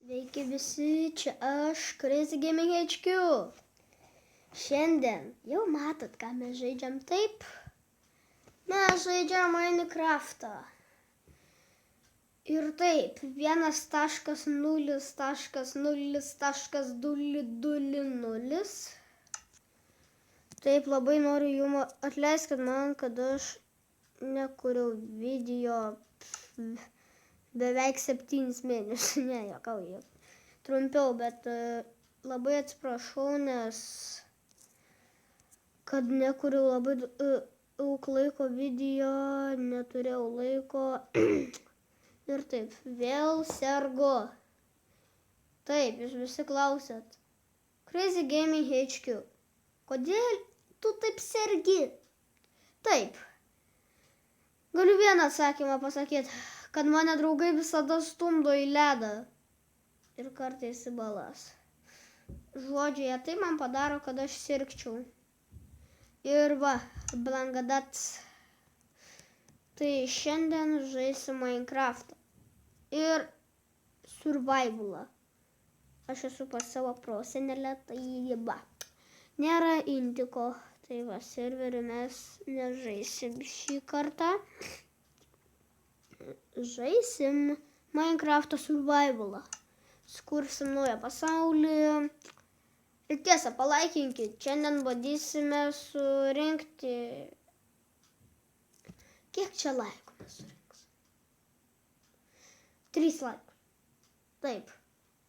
Sveiki visi, čia aš, Crazy Gaming HQ. Šiandien jau matot, ką mes žaidžiam, taip? Mes žaidžiam Minecraftą. Ir taip, 1.0.0.0.0. Taip, labai noriu jums atleiskit man, kad aš nekuriau video beveik 7 mėnesius, ne, juokauju. Trumpiau, bet labai atsiprašau, nes kad nekuriau labai daug laiko video, neturėjau laiko. Ir taip, vėl sergu. Taip, jūs visi klausėt. Crazy Gaming HQ. Kodėl tu taip sergi? Taip. Galiu vieną atsakymą pasakyti, kad mane draugai visada stumdo į ledą. Ir kartais į balas. Žodžiai, tai man padaro, kad aš sirgčiau. Ir va, blangadats. Tai šiandien žaisim Minecraftą. Ir survivalą. Aš esu pas savo prosenelę, tai va. Nėra Indiko. Tai va, serverį mes nežaisim šį kartą. Žaisim Minecraft'o survivalą. Skursim naują pasaulį. Ir tiesa, palaikinkit. Šiandien bandysime surinkti... Kiek čia laikų mes surinks? 3 laikus. Taip.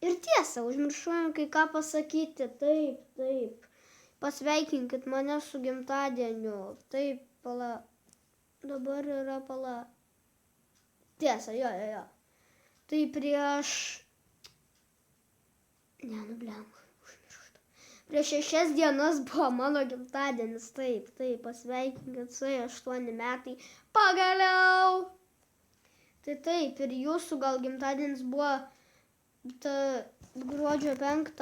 Ir tiesa, užmiršuojam kai ką pasakyti. Taip, taip. Pasveikinkit mane su gimtadieniu. Taip, pala. Dabar yra pala. Tiesa, jo. Tai prieš... Prieš 6 dienas buvo mano gimtadienis. Taip, pasveikinkit, su 8 metai. Pagaliau! Tai taip, ir jūsų gal gimtadienis buvo gruodžio 5.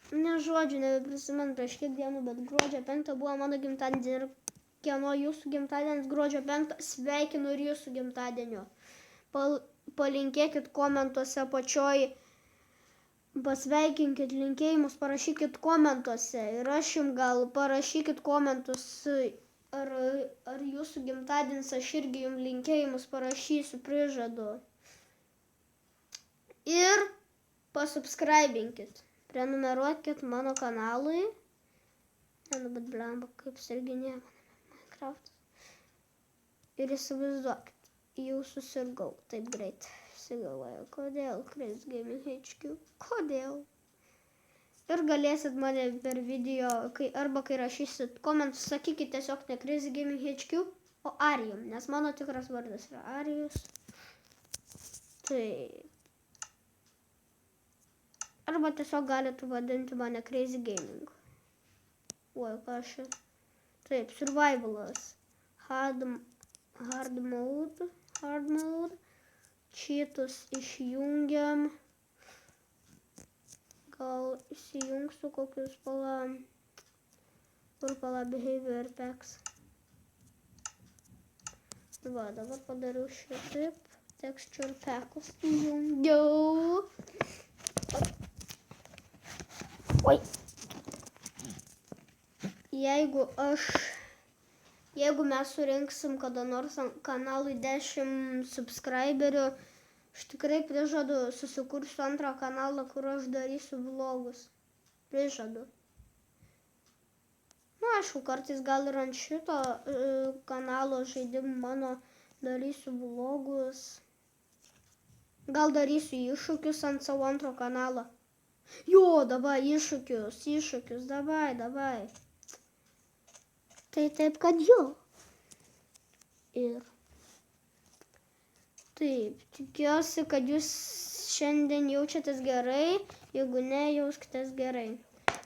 Nebeprisimenu prieš kiek dienų, bet gruodžio 5 buvo mano gimtadienis. Ir kieno jūsų gimtadienis gruodžio 5, sveikinu ir jūsų gimtadienio. Palinkėkit komentuose apačioj, pasveikinkit, linkėjimus parašykit komentuose. Ir aš jums gal parašykit komentus, ar jūsų gimtadienis, aš irgi jums linkėjimus parašysiu, prižadu. Ir pasubscribinkit. Prenumeruokit mano kanalui. Bet blemba, kaip serginė Minecraft. Ir įsivaizduokit, jau susirgau taip greit. Įsigalvoju, kodėl Crazy Gaming HQ? Kodėl? Ir galėsit mane per video, arba kai rašysit komentus, sakykit tiesiog ne Crazy Gaming HQ, o Arijum, nes mano tikras vardas yra Arijus. Taip. Arba tiesiog galite vadinti mane Crazy Gaming. Oi, ką aš... Taip, survivalas. Hard mode. Cheatus išjungiam. Gal įsijungsiu kokius pala behavior packs. Va, dabar padariau šitaip. Texture packus įjungiau. Oi. Jeigu mes surinksim kada nors kanalui 10 subscriberių, aš tikrai prižadu, susikursiu antrą kanalą, kur aš darysiu vlogus. Prižadu. Na, aišku, kartais gal ir ant šito kanalo žaidimų mano darysiu vlogus. Gal darysiu iššūkius ant savo antro kanalo. Jo, dabar iššūkius, dabar. Tai taip, kad jo. Ir taip, tikiuosi, kad jūs šiandien jaučiatės gerai, jeigu ne, jauskitės gerai.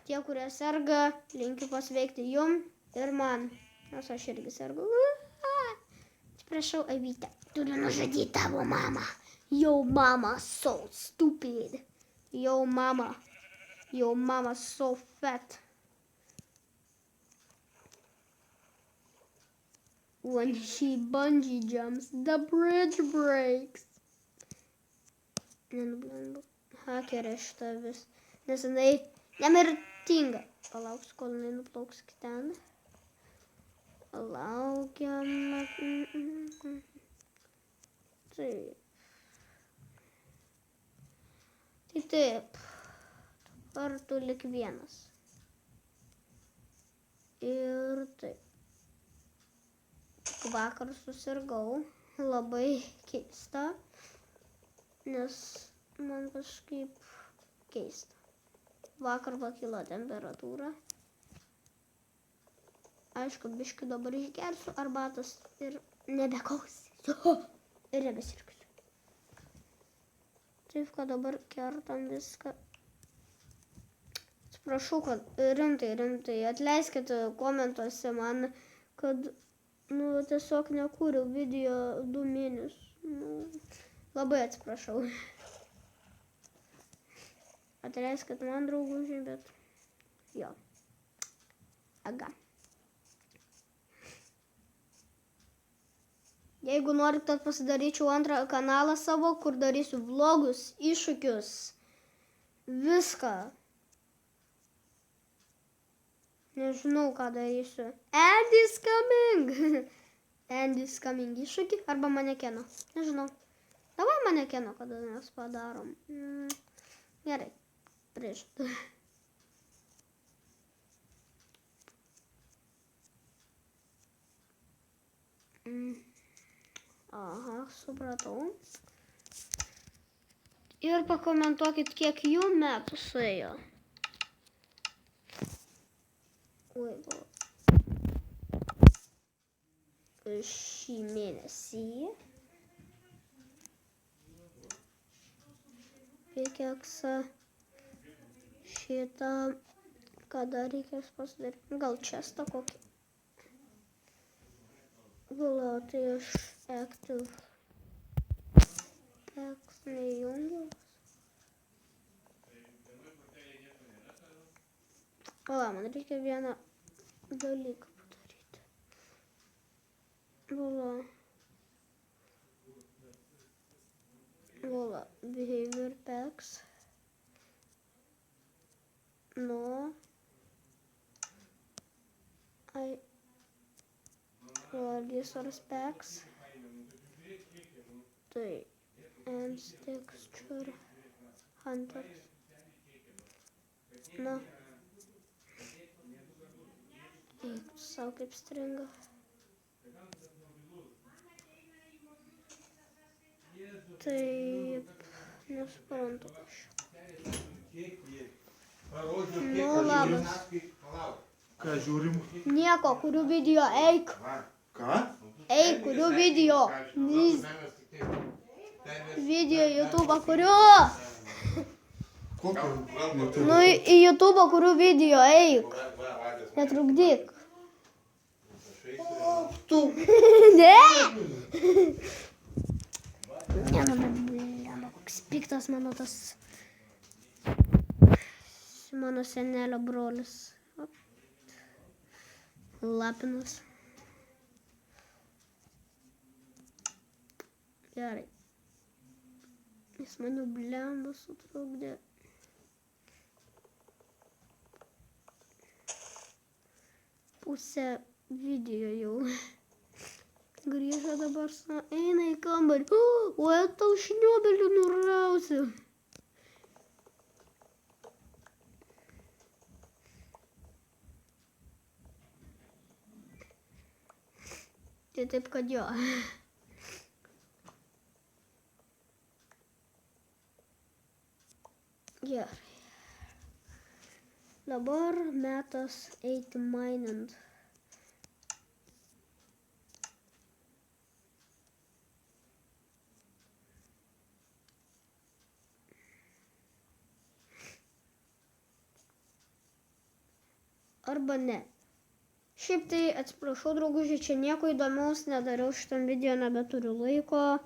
Tie, kurie serga, linkiu pasveikti jum ir man, nes aš irgi sergu. Atsiprašau, avytė, turiu nužudyti tavo mamą. Yo, mama, so stupid. Yo, mama so fat. When she bungee jumps, the bridge breaks. hakerė šitą vis. Nes jinai nemirtinga. Palauks, kol jinai nuplauks iki ten. Laukiam. Taip. Tai taip. Dabar tu lik vienas. Ir taip. Vakar susirgau. Labai keista. Nes man kažkaip keista. Vakar pakilo temperatūra. Aišku, biškį dabar išgersiu arbatos ir nebekausysiu. Ir nebesirgsiu. Taip, kad dabar kertam viską. Atsiprašau, kad rimtai. Atleiskite komentuose man, kad tiesiog nekūriau video 2 mėnesius. Labai atsiprašau. Atleiskit man, draugužiai, bet jo. Aga. Jeigu norit, kad pasidaryčiau antrą kanalą savo, kur darysiu vlogus, iššūkius, viską. Nežinau, ką darysiu. Andy's coming. Andy's coming iššūkį arba manekeno. Nežinau. Davai manekeno, kada mes padarom. Gerai. Prieš. Aha, supratau. Ir pakomentuokit, kiek jų metų suėjo. Oi, buvo. Šį mėnesį. Pikeksą. Šitą. Kada reikės pasidaryti? Gal čestą kokį? Gal tai aš active. X nejungiu. Pala, man reikia vieną dalyką padaryti. Vala, behavior packs. No. Resource packs. Tai. And texture. Hunters. No. Eik, savo kaip stringa. Taip, nesuprantu kažką. Nu, labas. Ką žiūrim? Nieko, kuriu video, eik. Ką? Eik, kuriu video. Video YouTube kuriu. Kokio? Nu, į YouTube kuriu video, eik. Netrukdyk. Tu. Ne? Ne, nu, koks piktas mano tas... Mano senelio brolis. Lapinas. Gerai. Jis maniau blemba sutrukdė. Pusę video jau. Grįžo dabar su... Eina į kambarį. O, tau šniobelių nurausiu. Tai taip, kad jo. Gerai. Dabar metas eiti minant. Arba ne. Šiaip tai atsiprašau, draugužiai, čia nieko įdomaus nedariau šitam video, nebeturiu laiko.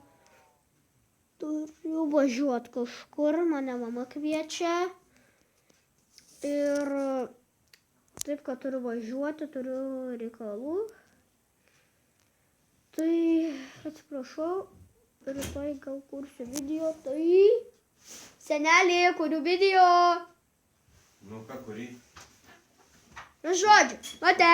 Turiu važiuoti kažkur, mane mama kviečia. Ir taip, kad turiu važiuoti, turiu reikalų. Tai atsiprašau, rytoj gal kursiu video, tai Senelį, kurių video. Nu ką, kurį? Nu, žodžiu, mate.